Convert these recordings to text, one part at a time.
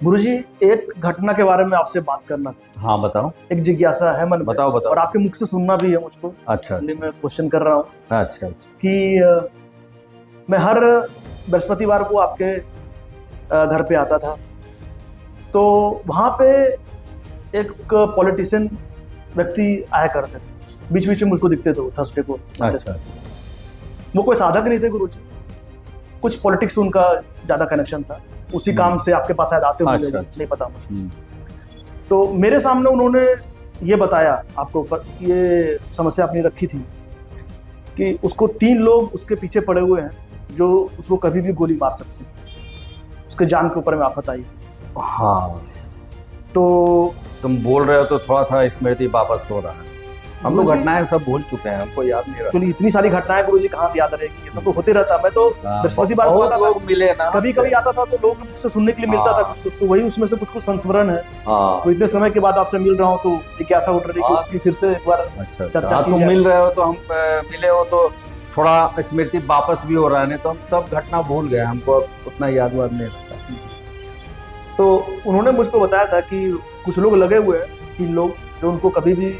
गुरुजी, एक घटना के बारे में आपसे बात करना था। हाँ बताओ। एक जिज्ञासा है मन में। बताओ बताओ। और आपके मुख से सुनना भी है मुझको। अच्छा इसलिए मैं क्वेश्चन कर रहा हूँ अच्छा। कि मैं हर बृहस्पतिवार को आपके घर पे आता था, तो वहाँ पे एक पॉलिटिशियन व्यक्ति आया करते थे, बीच बीच में मुझको दिखते थे थर्सडे को। अच्छा। वो कोई साधक नहीं थे गुरुजी, कुछ पॉलिटिक्स उनका ज़्यादा कनेक्शन था, उसी काम से आपके पास शायद आते होंगे। अच्छा। नहीं पता मुझे। तो मेरे सामने उन्होंने ये बताया, आपको ये समस्या अपनी रखी थी कि उसको 3 लोग उसके पीछे पड़े हुए हैं जो उसको कभी भी गोली मार सकते हैं, उसके जान के ऊपर में आफत आई। हाँ, तो तुम बोल रहे हो तो थोड़ा थोड़ा स्मृति वापस हो रहा है। हम लोग घटनाएं सब भूल चुके हैं, हमको याद नहीं रहा। चलिए, इतनी सारी घटनाएं गुरुजी कहाँ से याद रहेगी, ये सब तो होते रहता। मैं तो बृहस्पतिवार को आता लोग मिले ना, कभी कभी आता था तो लोगों के मुख से सुनने के लिए मिलता था कुछ कुछ, तो वही उसमें से कुछ कुछ संस्मरण है। तो इतने समय के बाद आपसे मिल रहा हूँ तो जिज्ञासा उठ रही है कि उसकी फिर से एक बार चर्चा की तुम जाए। मिल रहे हो तो हम मिले हो तो थोड़ा स्मृति वापस भी हो रहा है, नहीं तो हम सब घटना भूल गए, हमको उतना याद वाद नहीं रहता। तो उन्होंने मुझको बताया था कि कुछ लोग लगे हुए हैं, 3 लोग, जो उनको कभी भी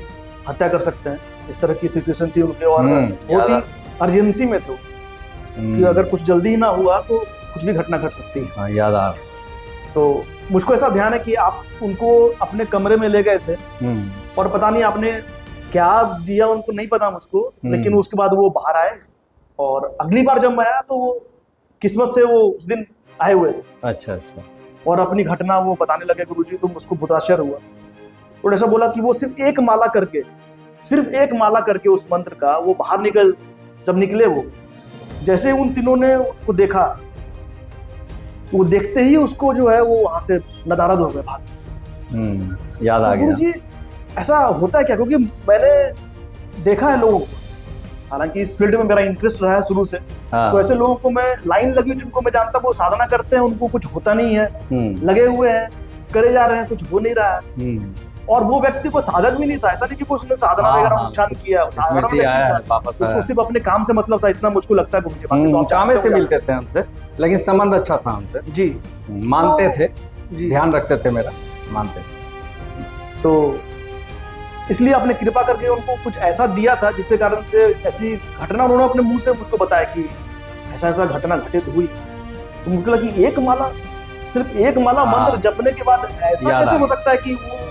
हत्या कर सकते हैं। इस तरह की सिचुएशन थी उनके, और बहुत ही अर्जेंसी में थे कि अगर कुछ जल्दी ना हुआ तो कुछ भी घटना घट सकती है। हाँ, याद आ। तो मुझको ऐसा ध्यान है कि आप उनको अपने कमरे में ले गए थे, और पता नहीं आपने क्या दिया उनको, नहीं पता मुझको, लेकिन उसके बाद वो बाहर आए, और अगली बार जब मैं आया तो वो किस्मत से वो उस दिन आए हुए थे। अच्छा। और अपनी घटना वो बताने लगे गुरुजी, तो मुझको बहुत आश्चर्य हुआ। और ऐसा बोला कि वो सिर्फ एक माला करके उस मंत्र का वो बाहर जब निकले, वो जैसे उन तीनों ने उसको देखा, वो देखते ही उसको जो है वो वहां से नदारद हो गए, भाग। याद आ गया। गुरुजी, ऐसा होता है क्या? क्योंकि मैंने देखा है लोगों को, हालांकि इस फील्ड में मेरा इंटरेस्ट रहा है शुरू से। तो ऐसे लोगों को मैं लाइन लगी, जिनको मैं जानता हूँ, वो साधना करते हैं, उनको कुछ होता नहीं है, लगे हुए हैं, करे जा रहे हैं, कुछ हो नहीं रहा है। और वो व्यक्ति को साधक भी नहीं था, ऐसा नहीं कि उसने साधना वगैरह अनुष्ठान किया, साधारण व्यक्ति था, उसको सिर्फ अपने काम से मतलब था, इतना मुझको लगता है गुरुजी। बाकी तो आप काम से मिलते थे हमसे, लेकिन संबंध अच्छा था हमसे जी, मानते थे जी, ध्यान रखते थे मेरा, मानते थे। तो इसलिए आपने कृपा करके उनको कुछ ऐसा दिया था जिससे कारण से ऐसी घटना उन्होंने अपने मुंह से मुझको बताया कि ऐसा ऐसा घटना घटित हुई। तो मुझको लगा कि सिर्फ एक माला मंत्र जपने के बाद ऐसा कैसे हो सकता है कि वो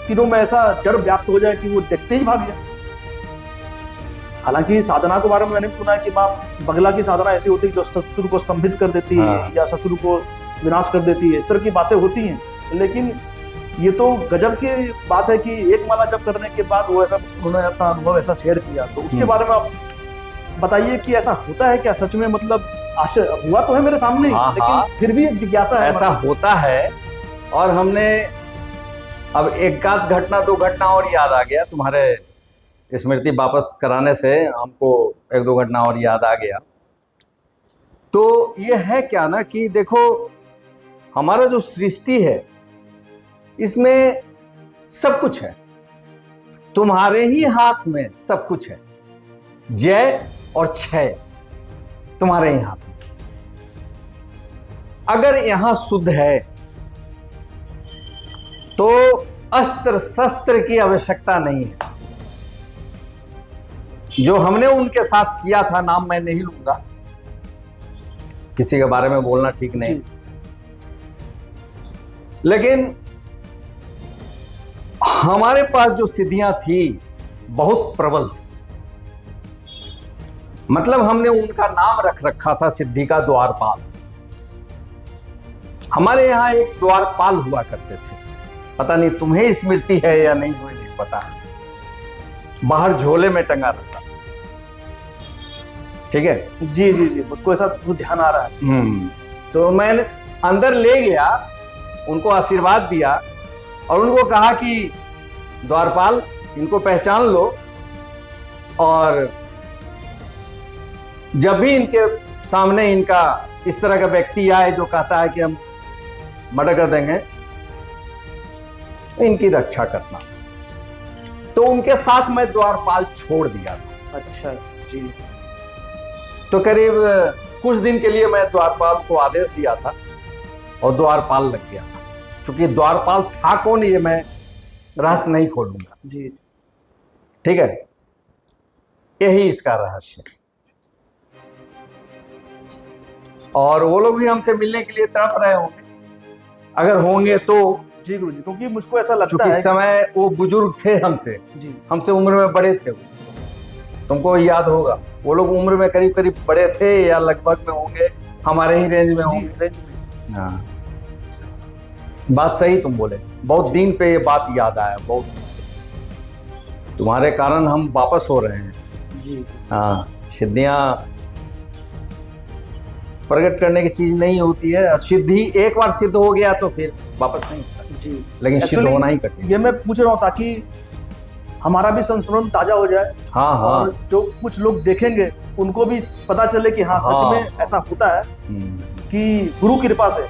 तीनों में ऐसा डर व्याप्त हो जाए कि वो देखते ही भाग जाए। हालांकि साधना के बारे में मैंने भी सुना है कि माँ बगला की साधना ऐसी होती है जो शत्रु को स्तंभित कर देती है या शत्रु को विनाश कर देती है, इस तरह की बातें होती हैं। लेकिन ये तो गजब की बात है कि एक माला जप करने के बाद वो ऐसा, उन्होंने अपना अनुभव ऐसा शेयर किया। तो उसके बारे में आप बताइए कि ऐसा होता है क्या सच में? मतलब हुआ तो है मेरे सामने, लेकिन फिर भी एक जिज्ञासा है। ऐसा होता है, और हमने अब एक आध घटना 2 घटना और याद आ गया, तुम्हारे स्मृति वापस कराने से हमको 1-2 घटना और याद आ गया। तो ये है क्या ना कि देखो, हमारा जो सृष्टि है इसमें सब कुछ है, तुम्हारे ही हाथ में सब कुछ है, जय और क्षय तुम्हारे ही हाथ में। अगर यहां शुद्ध है तो अस्त्र शस्त्र की आवश्यकता नहीं है। जो हमने उनके साथ किया था, नाम मैं नहीं लूंगा, किसी के बारे में बोलना ठीक नहीं, लेकिन हमारे पास जो सिद्धियां थी बहुत प्रबल थी। मतलब हमने उनका नाम रख रखा था सिद्धि का द्वारपाल। हमारे यहां एक द्वारपाल हुआ करते थे, पता नहीं तुम्हें स्मृति है या नहीं, हुई नहीं पता, बाहर झोले में टंगा रहता। ठीक है जी जी जी, मुझको ऐसा ध्यान आ रहा है। तो मैंने अंदर ले गया, उनको आशीर्वाद दिया और उनको कहा कि द्वारपाल, इनको पहचान लो, और जब भी इनके सामने इनका इस तरह का व्यक्ति आए जो कहता है कि हम मर्डर कर देंगे, इनकी रक्षा करना। तो उनके साथ मैं द्वारपाल छोड़ दिया था। अच्छा जी। तो करीब कुछ दिन के लिए मैं द्वारपाल को आदेश दिया था और द्वारपाल लग गया था। क्योंकि द्वारपाल था कौन ये मैं रहस्य नहीं खोलूंगा। जी ठीक है, यही इसका रहस्य। और वो लोग भी हमसे मिलने के लिए तड़प रहे होंगे, अगर होंगे तो। जी गुरु जी, क्योंकि मुझको ऐसा लगता क्योंकि है इस समय वो बुजुर्ग थे हमसे, जी हमसे उम्र में बड़े थे वो। तुमको याद होगा, वो लोग उम्र में करीब करीब बड़े थे या लगभग में होंगे, हमारे ही रेंज में जी होंगे। रेंज में। हाँ, बात सही तुम बोले। बहुत दिन पे ये बात याद आया, बहुत तुम्हारे कारण हम वापस हो रहे हैं। जी जी हाँ, सिद्धियां प्रकट करने की चीज नहीं होती है। सिद्धि एक बार सिद्ध हो गया तो फिर वापस नहीं होता। जी। लेकिन सिद्ध Actually, होना ही कठिन। ये मैं पूछ रहा हूँ ताकि हमारा भी संस्मरण ताजा हो जाए। हाँ हाँ। और जो कुछ लोग देखेंगे उनको भी पता चले कि हाँ, सच में ऐसा होता है कि गुरु कृपा से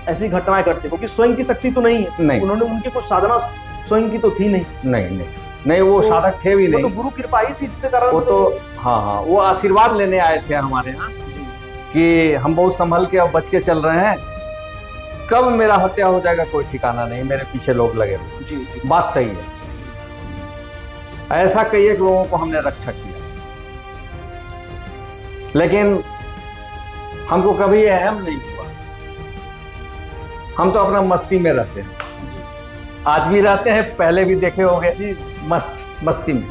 ऐसी घटनाएं घटती, क्योंकि स्वयं की शक्ति तो नहीं है। नहीं। उन्होंने, उनकी कुछ साधना स्वयं की तो थी नहीं। नहीं, नहीं वो साधक थे भी नहीं। वो तो गुरु कृपा ही थी जिसके कारण वो तो हाँ हाँ, वो आशीर्वाद लेने आए थे हमारे यहाँ कि हम बहुत संभल के अब बच के चल रहे हैं, कब मेरा हत्या हो जाएगा कोई ठिकाना नहीं, मेरे पीछे लोग लगे हुए। जी जी बात सही है। ऐसा कई एक लोगों को हमने रक्षा किया, लेकिन हमको कभी अहम नहीं हुआ। हम तो अपना मस्ती में रहते हैं, आज भी रहते हैं, पहले भी देखे होंगे, मस्ती में।